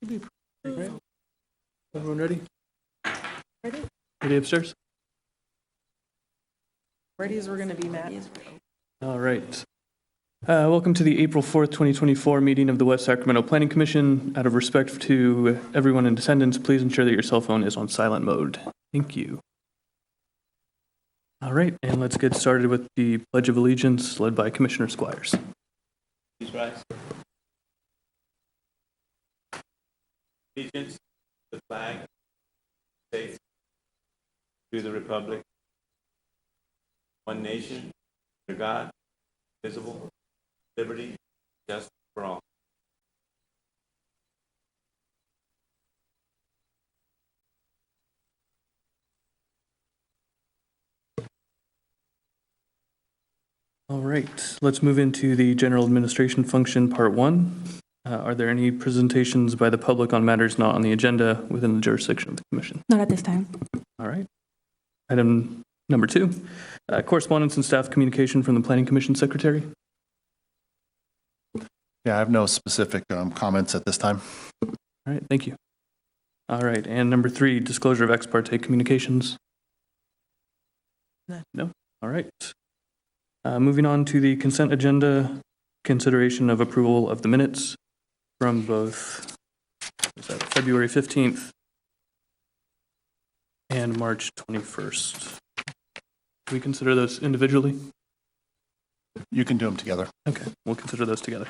Right. Everyone ready? Ready? Ready upstairs? Ready as we're going to be, Matt. All right. Welcome to the April 4th, 2024 meeting of the West Sacramento Planning Commission. Out of respect to everyone in attendance, please ensure that your cell phone is on silent mode. Thank you. All right, and let's get started with the Pledge of Allegiance led by Commissioner Squires. Please rise. Allegiance to the flag of the States, to the republic, one nation, under God, indivisible, liberty, justice for all. All right, let's move into the General Administration Function, Part 1. Are there any presentations by the public on matters not on the agenda within the jurisdiction of the Commission? Not at this time. All right. Item number 2, correspondence and staff communication from the Planning Commission Secretary. Yeah, I have no specific comments at this time. All right, thank you. All right, and number 3, disclosure of ex parte communications. No? All right. Moving on to the consent agenda, consideration of approval of the minutes from both February 15th and March 21st. Do we consider those individually? You can do them together. Okay, we'll consider those together.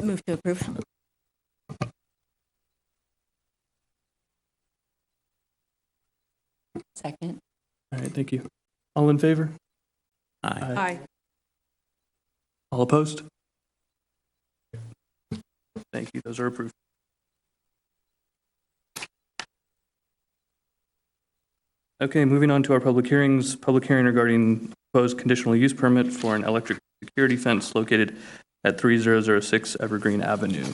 Move to approve. Second. All right, thank you. All in favor? Aye. All opposed? Thank you, those are approved. Okay, moving on to our public hearings. Public hearing regarding proposed conditional use permit for an electric security fence located at 3006 Evergreen Avenue.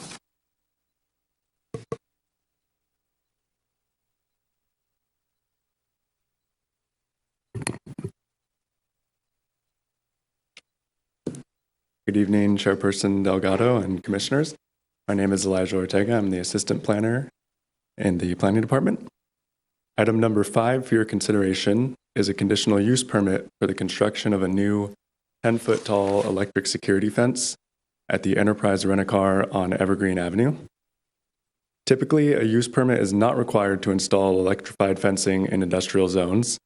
Good evening, Chairperson Delgado and Commissioners. My name is Elijah Ortega. I'm the Assistant Planner in the Planning Department. Item number 5 for your consideration is a conditional use permit for the construction of a new 10-foot tall electric security fence at the Enterprise Rent-A-Car on Evergreen Avenue. Typically, a use permit is not required to install electrified fencing in industrial zones.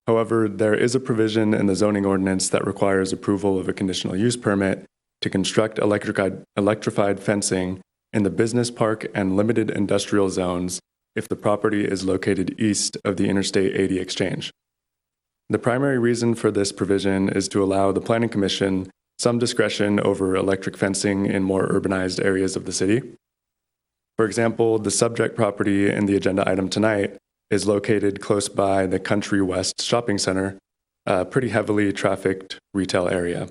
However, there is a provision in the zoning ordinance that requires approval of a conditional use permit to construct electrified fencing in the business park and limited industrial zones if the property is located east of the Interstate 80 exchange. The primary reason for this provision is to allow the Planning Commission some discretion over electric fencing in more urbanized areas of the city. For example, the subject property in the agenda item tonight is located close by the Country West Shopping Center, a pretty heavily trafficked retail area.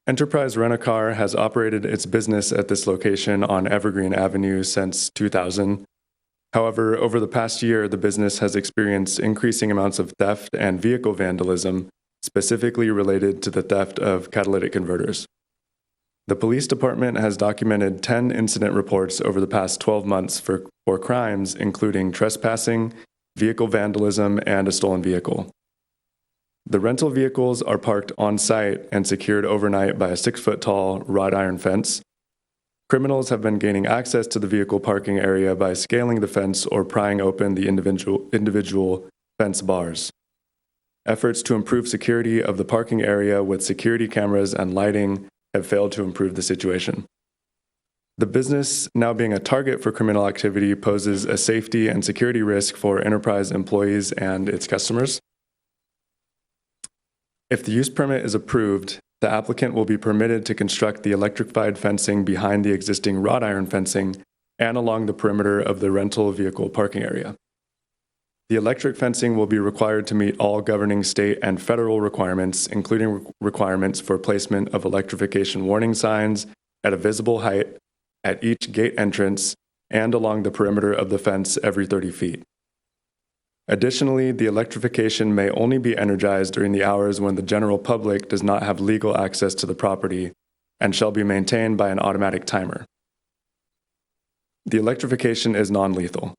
Enterprise Rent-A-Car has operated its business at this location on Evergreen Avenue since 2000. However, over the past year, the business has experienced increasing amounts of theft and vehicle vandalism, specifically related to the theft of catalytic converters. The police department has documented 10 incident reports over the past 12 months for crimes including trespassing, vehicle vandalism, and a stolen vehicle. The rental vehicles are parked on site and secured overnight by a 6-foot tall wrought iron fence. Criminals have been gaining access to the vehicle parking area by scaling the fence or prying open the individual fence bars. Efforts to improve security of the parking area with security cameras and lighting have failed to improve the situation. The business, now being a target for criminal activity, poses a safety and security risk for Enterprise employees and its customers. If the use permit is approved, the applicant will be permitted to construct the electrified fencing behind the existing wrought iron fencing and along the perimeter of the rental vehicle parking area. The electric fencing will be required to meet all governing state and federal requirements, including requirements for placement of electrification warning signs at a visible height at each gate entrance and along the perimeter of the fence every 30 feet. Additionally, the electrification may only be energized during the hours when the general public does not have legal access to the property, and shall be maintained by an automatic timer. The electrification is non-lethal.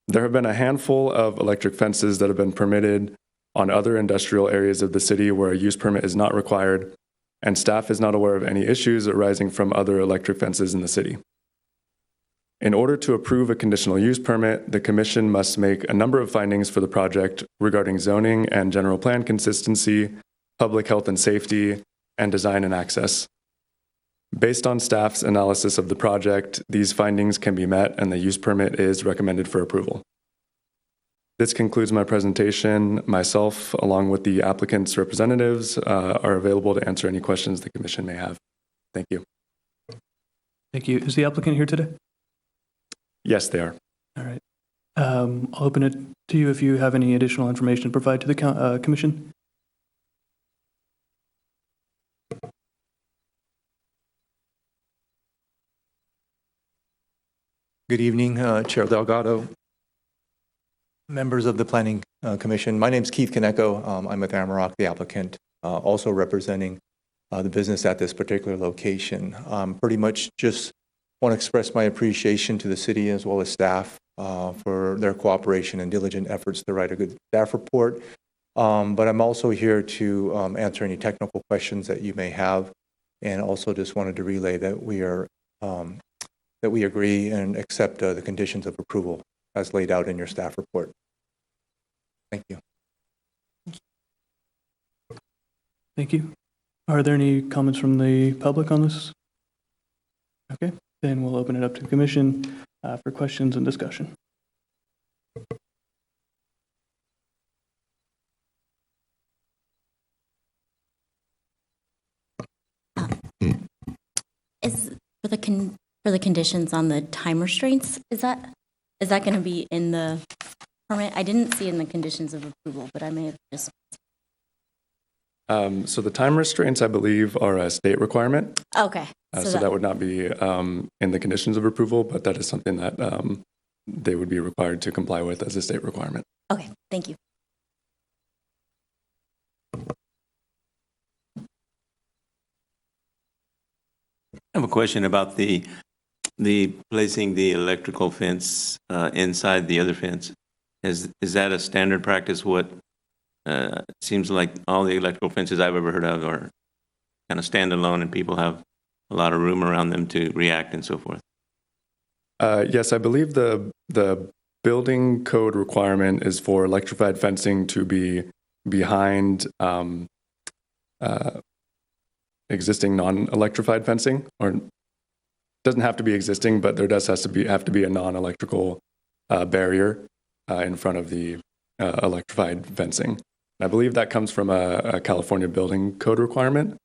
There have been a handful of electric fences that have been permitted on other industrial areas of the city where a use permit is not required, and staff is not aware of any issues arising from other electric fences in the city. In order to approve a conditional use permit, the commission must make a number of findings for the project regarding zoning and general plan consistency, public health and safety, and design and access. Based on staff's analysis of the project, these findings can be met and the use permit is recommended for approval. This concludes my presentation. Myself, along with the applicant's representatives, are available to answer any questions the commission may have. Thank you. Thank you. Is the applicant here today? Yes, they are. All right. I'll open it to you if you have any additional information to provide to the commission. Good evening, Chair Delgado, members of the Planning Commission. My name is Keith Kaneko. I'm with Amarok, the applicant, also representing the business at this particular location. Pretty much just want to express my appreciation to the city as well as staff for their cooperation and diligent efforts to write a good staff report. But I'm also here to answer any technical questions that you may have, and also just wanted to relay that we agree and accept the conditions of approval as laid out in your staff report. Thank you. Thank you. Are there any comments from the public on this? Okay, then we'll open it up to the commission for questions and discussion. Is for the conditions on the time restraints, is that going to be in the permit? I didn't see in the conditions of approval, but I may have just. So the time restraints, I believe, are a state requirement. Okay. So that would not be in the conditions of approval, but that is something that they would be required to comply with as a state requirement. Okay, thank you. I have a question about the placing the electrical fence inside the other fence. Is that a standard practice? What seems like all the electrical fences I've ever heard of are kind of standalone, and people have a lot of room around them to react and so forth. Yes, I believe the building code requirement is for electrified fencing to be behind existing non-electrified fencing, or doesn't have to be existing, but there does have to be a non-electrical barrier in front of the electrified fencing. And I believe that comes from a California building code requirement.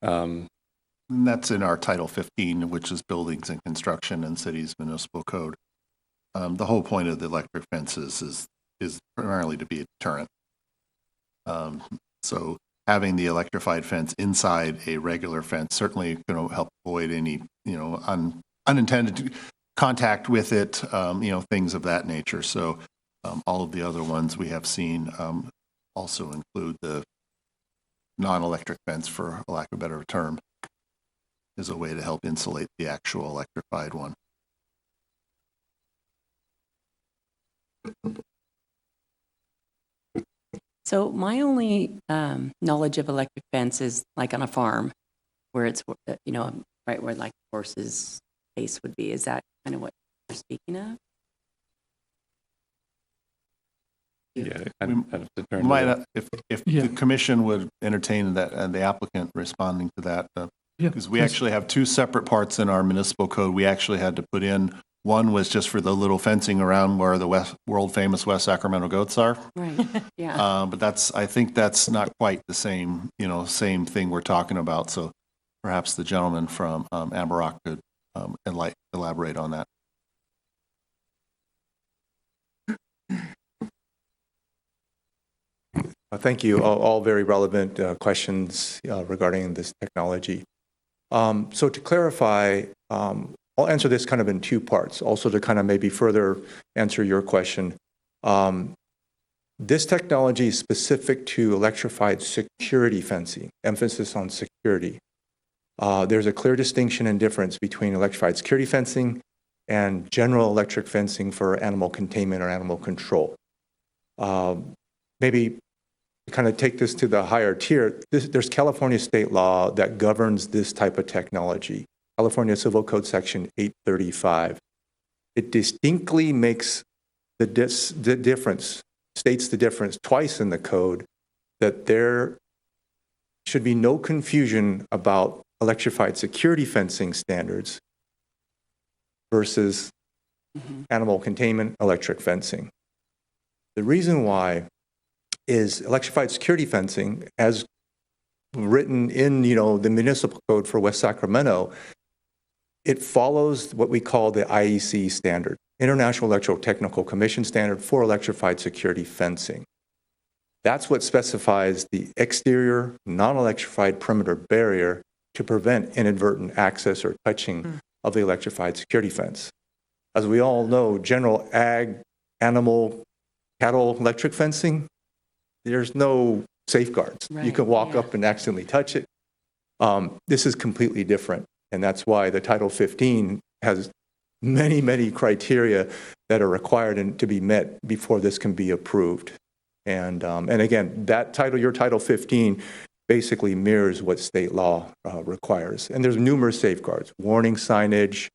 And that's in our Title 15, which is Buildings and Construction and Cities Municipal Code. The whole point of the electric fences is primarily to be a deterrent. So having the electrified fence inside a regular fence certainly going to help avoid any, unintended contact with it, things of that nature. So all of the other ones we have seen also include the non-electric fence, for lack of a better term, is a way to help insulate the actual electrified one. So my only knowledge of electric fence is like on a farm where it's, right where like horses' place would be. Is that kind of what you're speaking of? Yeah, if Yeah. the commission would entertain that and the applicant responding to that, because we actually have two separate parts in our municipal code. We actually had to put in, one was just for the little fencing around where the world famous West Sacramento goats are. Right. Yeah. But I think that's not quite the same, same thing we're talking about. So perhaps the gentleman from Amarok could elaborate on that. Thank you. All very relevant questions regarding this technology. So to clarify, I'll answer this kind of in two parts, also to kind of maybe further answer your question. This technology is specific to electrified security fencing, emphasis on security. There's a clear distinction and difference between electrified security fencing and general electric fencing for animal containment or animal control. Maybe to kind of take this to the higher tier, there's California state law that governs this type of technology, California Civil Code Section 835. It distinctly makes the difference, states the difference twice in the code, that there should be no confusion about electrified security fencing standards versus animal containment electric fencing. The reason why is electrified security fencing, as written in the municipal code for West Sacramento, it follows what we call the IEC standard, International Electrotechnical Commission standard for electrified security fencing. That's what specifies the exterior non-electrified perimeter barrier to prevent inadvertent access or touching of the electrified security fence. As we all know, general ag, animal, cattle electric fencing, there's no safeguards. Right, you can walk up and accidentally touch it. This is completely different. And that's why the Title 15 has many, many criteria that are required to be met before this can be approved. And again, that title, your Title 15, basically mirrors what state law requires. And there's numerous safeguards, warning signage,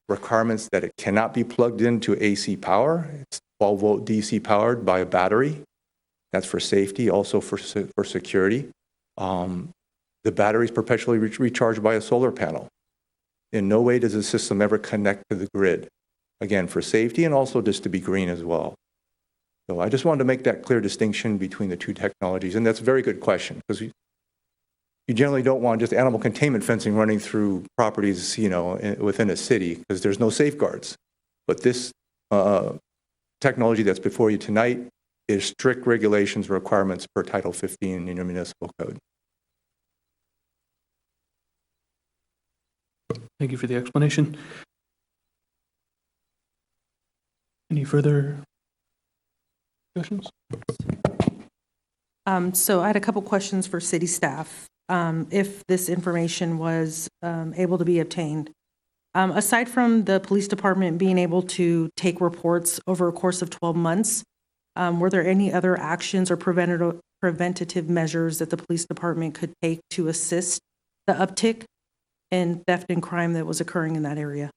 requirements that it cannot be plugged into AC power. It's 12-volt DC powered by a battery. That's for safety, also for security. The battery is perpetually recharged by a solar panel. In no way does the system ever connect to the grid. Again, for safety and also just to be green as well. So I just wanted to make that clear distinction between the two technologies. And that's a very good question, because you generally don't want just animal containment fencing running through properties, within a city, because there's no safeguards. But this technology that's before you tonight is strict regulations and requirements per Title 15 in your municipal code. Thank you for the explanation. Any further questions? So I had a couple questions for city staff. If this information was able to be obtained, aside from the police department being able to take reports over a course of 12 months, were there any other actions or preventative measures that the police department could take to assist the uptick in theft and crime that was occurring in that area?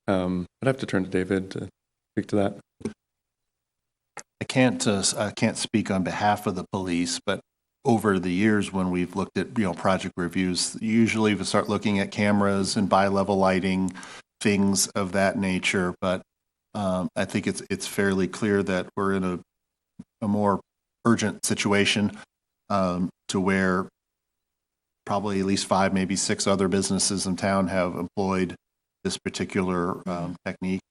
I'd have to turn to David to speak to that. I can't speak on behalf of the police, but over the years when we've looked at project reviews, usually we start looking at cameras and bi-level lighting, things of that nature. But I think it's fairly clear that we're in a more urgent situation to where probably at least 5, maybe 6 other businesses in town have employed this particular technique.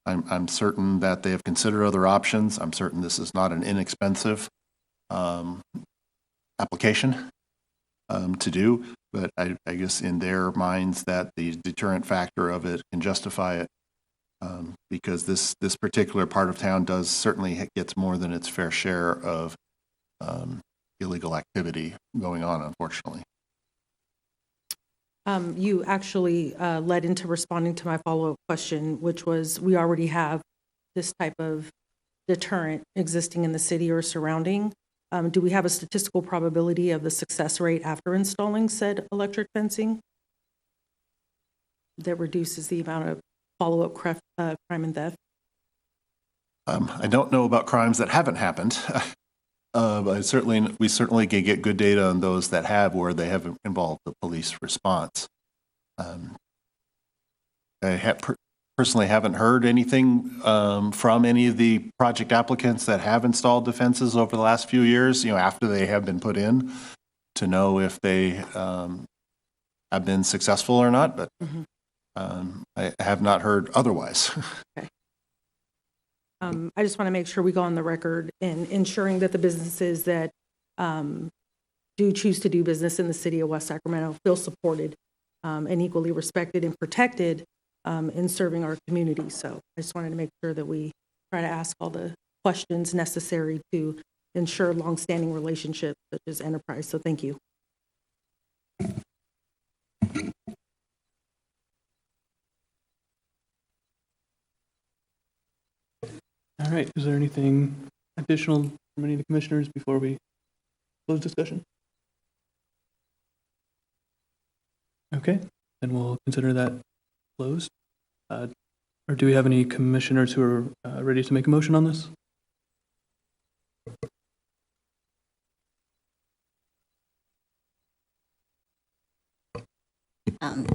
I'm certain that they have considered other options. I'm certain this is not an inexpensive application to do, but I guess in their minds that the deterrent factor of it can justify it, because this particular part of town does certainly gets more than its fair share of illegal activity going on, unfortunately. You actually led into responding to my follow-up question, which was, we already have this type of deterrent existing in the city or surrounding. Do we have a statistical probability of the success rate after installing said electric fencing that reduces the amount of follow-up crime and theft? I don't know about crimes that haven't happened. But we certainly can get good data on those that have, where they have involved the police response. I personally haven't heard anything from any of the project applicants that have installed defenses over the last few years, after they have been put in, to know if they have been successful or not, but I have not heard otherwise. Okay. I just want to make sure we go on the record in ensuring that the businesses that do choose to do business in the city of West Sacramento feel supported and equally respected and protected in serving our community. So I just wanted to make sure that we try to ask all the questions necessary to ensure longstanding relationships such as enterprise. So thank you. All right, is there anything additional from any of the commissioners before we close discussion? Okay, then we'll consider that closed. Or do we have any commissioners who are ready to make a motion on this? Um,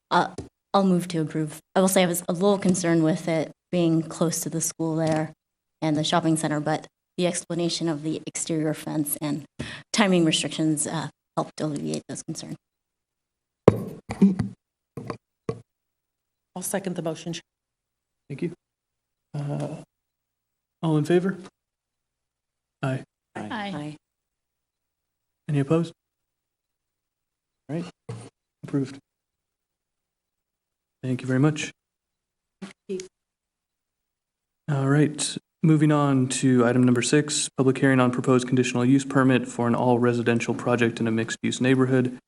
I'll move to approve. I will say I was a little concerned with it being close to the school there and the shopping center, but the explanation of the exterior fence and timing restrictions helped alleviate those concerns. I'll second the motion. Thank you. All in favor? Aye. Aye. Any opposed? All right, approved. Thank you very much. All right, moving on to item number 6, public hearing on proposed conditional use permit for an all-residential project in a mixed-use neighborhood,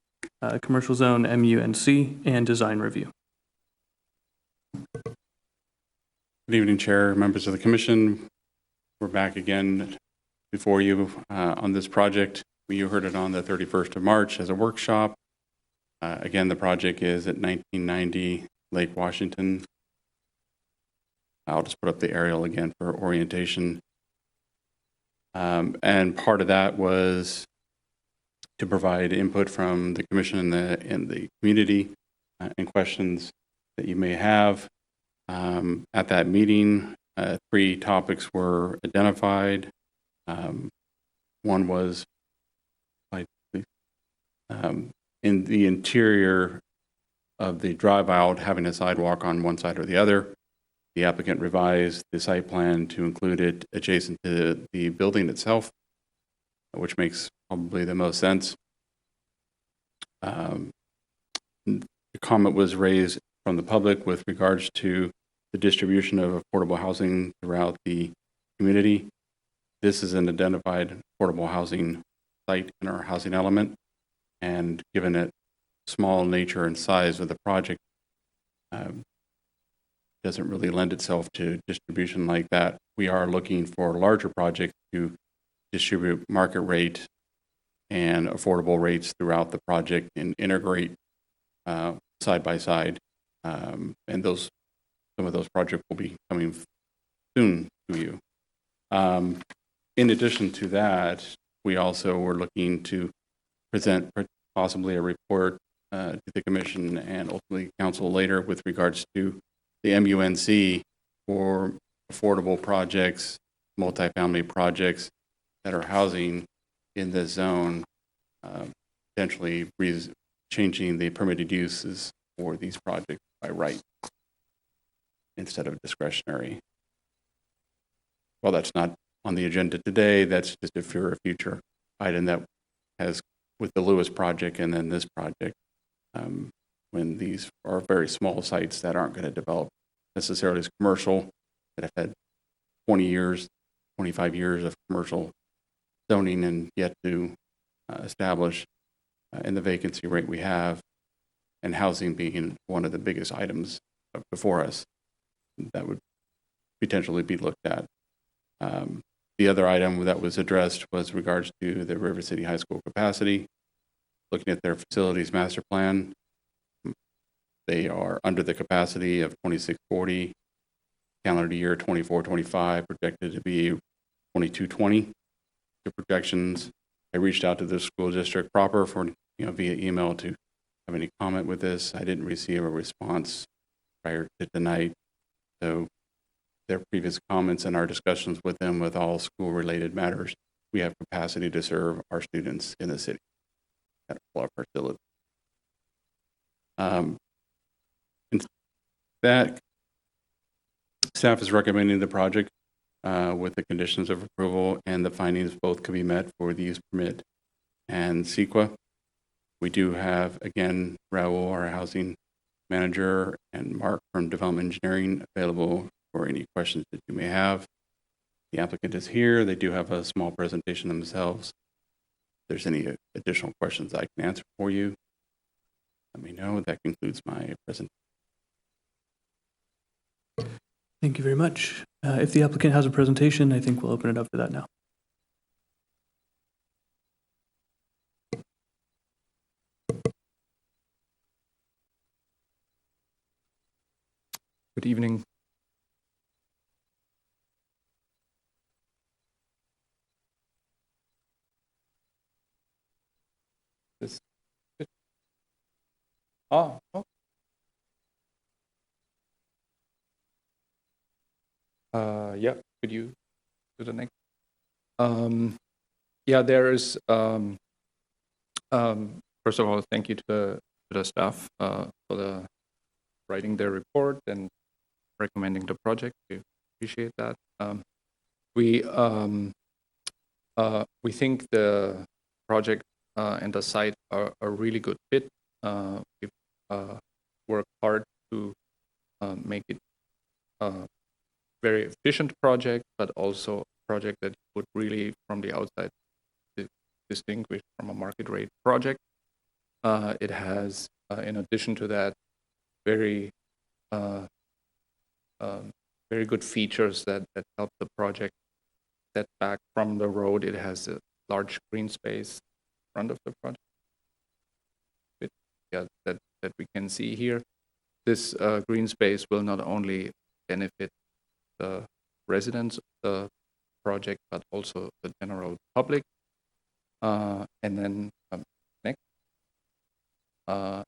commercial zone, MUNC, and design review. Good evening, Chair, members of the Commission. We're back again before you on this project. You heard it on the 31st of March as a workshop. Again, the project is at 1990 Lake Washington. I'll just put up the aerial again for orientation. And part of that was to provide input from the Commission and the community and questions that you may have. At that meeting, 3 topics were identified. One was in the interior of the drive out, having a sidewalk on one side or the other. The applicant revised the site plan to include it adjacent to the building itself, which makes probably the most sense. The comment was raised from the public with regards to the distribution of affordable housing throughout the community. This is an identified affordable housing site in our housing element, and given its small nature and size of the project, doesn't really lend itself to distribution like that. We are looking for larger projects to distribute market rate and affordable rates throughout the project and integrate side by side. And some of those projects will be coming soon to you. In addition to that, we also were looking to present possibly a report to the Commission and ultimately Council later with regards to the MUNC for affordable projects, multifamily projects that are housing in this zone, potentially changing the permitted uses for these projects by right instead of discretionary. Well, that's not on the agenda today. That's just a future item that has with the Lewis project and then this project, when these are very small sites that aren't going to develop necessarily as commercial, that have had 20 years, 25 years of commercial zoning and yet to establish in the vacancy rate we have, and housing being one of the biggest items before us that would potentially be looked at. The other item that was addressed was regards to the River City High School capacity. Looking at their facilities master plan, they are under the capacity of 2640, calendar year 24-25, projected to be 2220. The projections, I reached out to the school district proper for, via email to have any comment with this. I didn't receive a response prior to tonight. So their previous comments and our discussions with them with all school-related matters, we have capacity to serve our students in the city at all our facilities. And that staff is recommending the project with the conditions of approval, and the findings both can be met for the use permit and CEQA. We do have, again, Raul, our housing manager, and Mark from Development Engineering available for any questions that you may have. The applicant is here. They do have a small presentation themselves. If there's any additional questions I can answer for you, let me know. That concludes my presentation. Thank you very much. If the applicant has a presentation, I think we'll open it up for that now. Good evening. This. Oh, oh. Yeah, could you do the next? Yeah, there is, first of all, thank you to the staff for the writing their report and recommending the project. We appreciate that. We think the project and the site are a really good fit. We've worked hard to make it a very efficient project, but also a project that would really, from the outside, distinguish from a market rate project. It has, in addition to that, very very good features that help the project set back from the road. It has a large green space in front of the project. Yeah, that we can see here. This green space will not only benefit the residents of the project, but also the general public. And then next,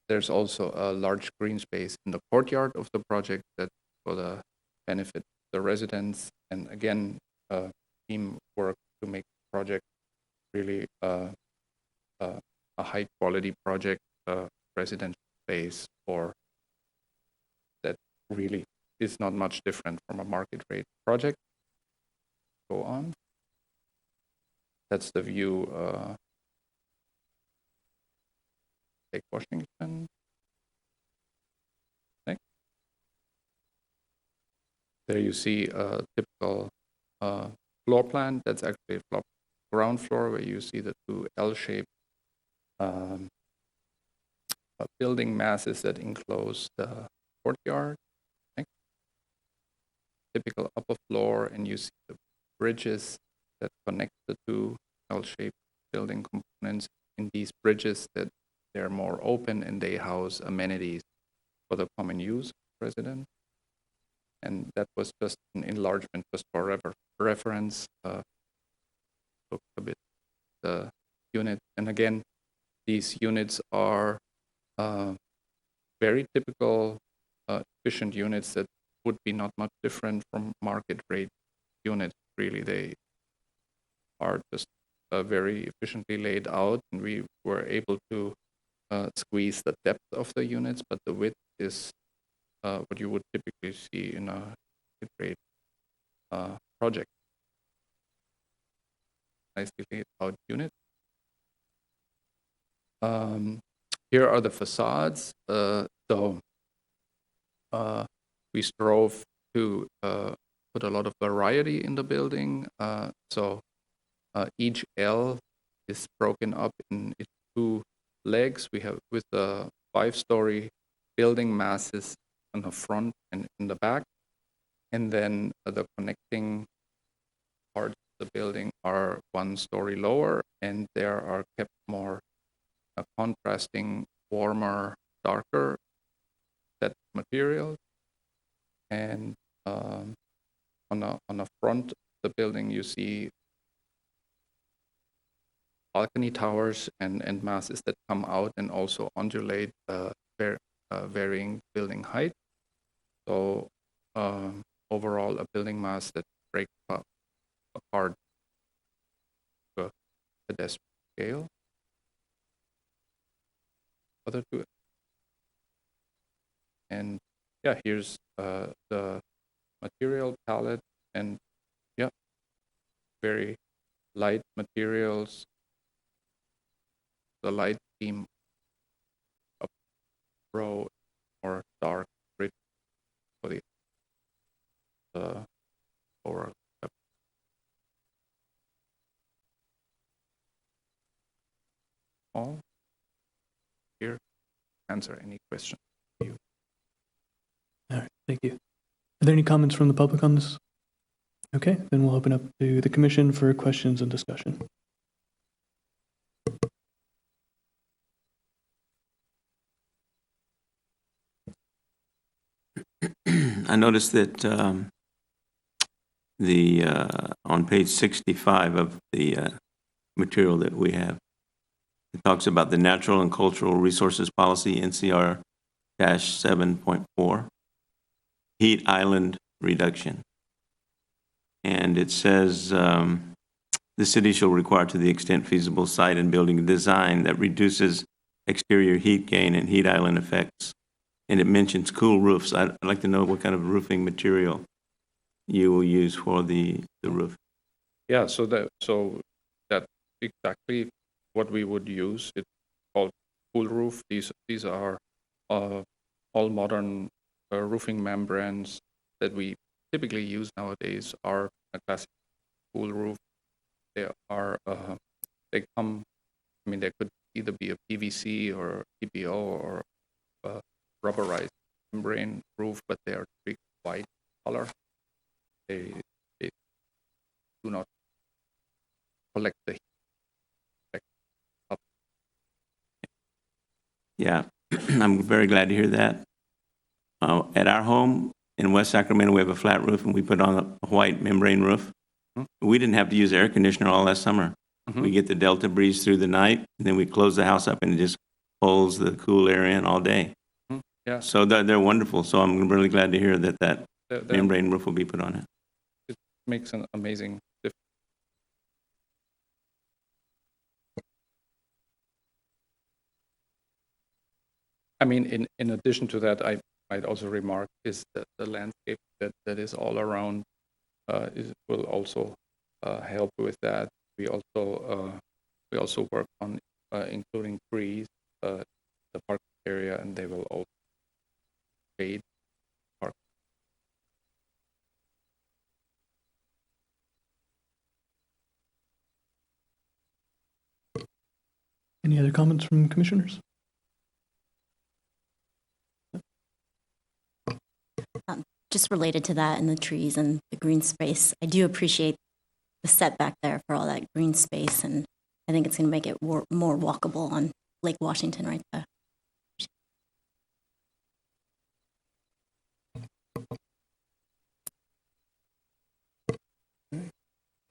there's also a large green space in the courtyard of the project that for the benefit of the residents. And again, team work to make the project really a high quality project, residential space, or that really is not much different from a market rate project. Go on. That's the view. Lake Washington. Next. There you see a typical floor plan. That's actually a ground floor where you see the two L-shaped building masses that enclose the courtyard. Next. Typical upper floor, and you see the bridges that connect the two L-shaped building components. In these bridges, that they're more open and they house amenities for the common use of residents. And that was just an enlargement, just for reference. Look a bit the unit, and again, these units are very typical, efficient units that would be not much different from market rate units. Really, they are just very efficiently laid out, and we were able to squeeze the depth of the units, but the width is what you would typically see in a market rate project. Nicely laid out unit. Here are the facades. So we strove to put a lot of variety in the building. So each L is broken up in its two legs. We have with the 5-story building masses on the front and in the back. And then the connecting parts of the building are 1 story lower, and there are kept more contrasting, warmer, darker set materials. And on the front of the building, you see balcony towers and masses that come out and also undulate varying building height. So overall, a building mass that breaks apart to a pedestrian scale. Other two. And yeah, here's the material palette, and yeah, very light materials. The light theme of row or dark rich for the overall. All here, answer any question. All right, thank you. Are there any comments from the public on this? Okay, then we'll open up to the commission for questions and discussion. I noticed that on page 65 of the material that we have, it talks about the Natural and Cultural Resources Policy, NCR-7.4, heat island reduction. And it says, the city shall require to the extent feasible site and building design that reduces exterior heat gain and heat island effects. And it mentions cool roofs. I'd like to know what kind of roofing material you will use for the roof. Yeah, so that's exactly what we would use. It's called cool roof. These are all modern roofing membranes that we typically use nowadays are a classic cool roof. They come, I mean, they could either be a PVC or TPO or a rubberized membrane roof, but they are big white color. They do not collect the heat. Yeah, I'm very glad to hear that. At our home in West Sacramento, we have a flat roof and we put on a white membrane roof. We didn't have to use air conditioner all last summer. We get the Delta breeze through the night, and then we close the house up and it just pulls the cool air in all day. Yeah. So they're wonderful. So I'm really glad to hear that membrane roof will be put on it. It makes an amazing difference. I mean, in addition to that, I might also remark is that the landscape that is all around will also help with that. We also work on including trees, the park area, and they will also shade park. Any other comments from commissioners? Just related to that and the trees and the green space, I do appreciate the setback there for all that green space, and I think it's going to make it more walkable on Lake Washington right there.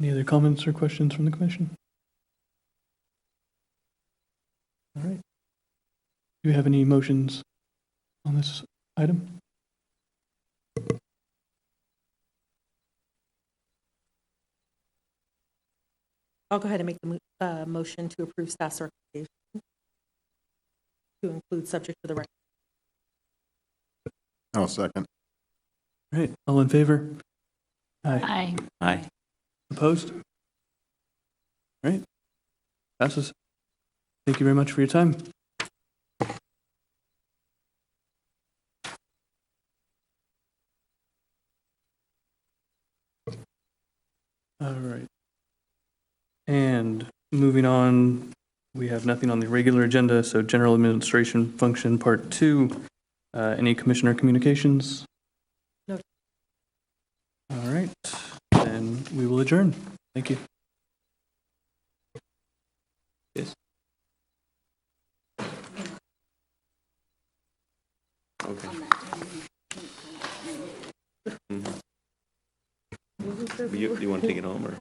Any other comments or questions from the commission? All right. Do we have any motions on this item? I'll go ahead and make the motion to approve staff's recommendation to include subject to the record. I'll second. All right, all in favor? Aye. Aye. Aye. Opposed? All right, passes. Thank you very much for your time. All right. And moving on, we have nothing on the regular agenda, so general administration function part 2. Any commissioner communications? No. All right, then we will adjourn. Thank you. Yes. Okay. Do you want to take it home or?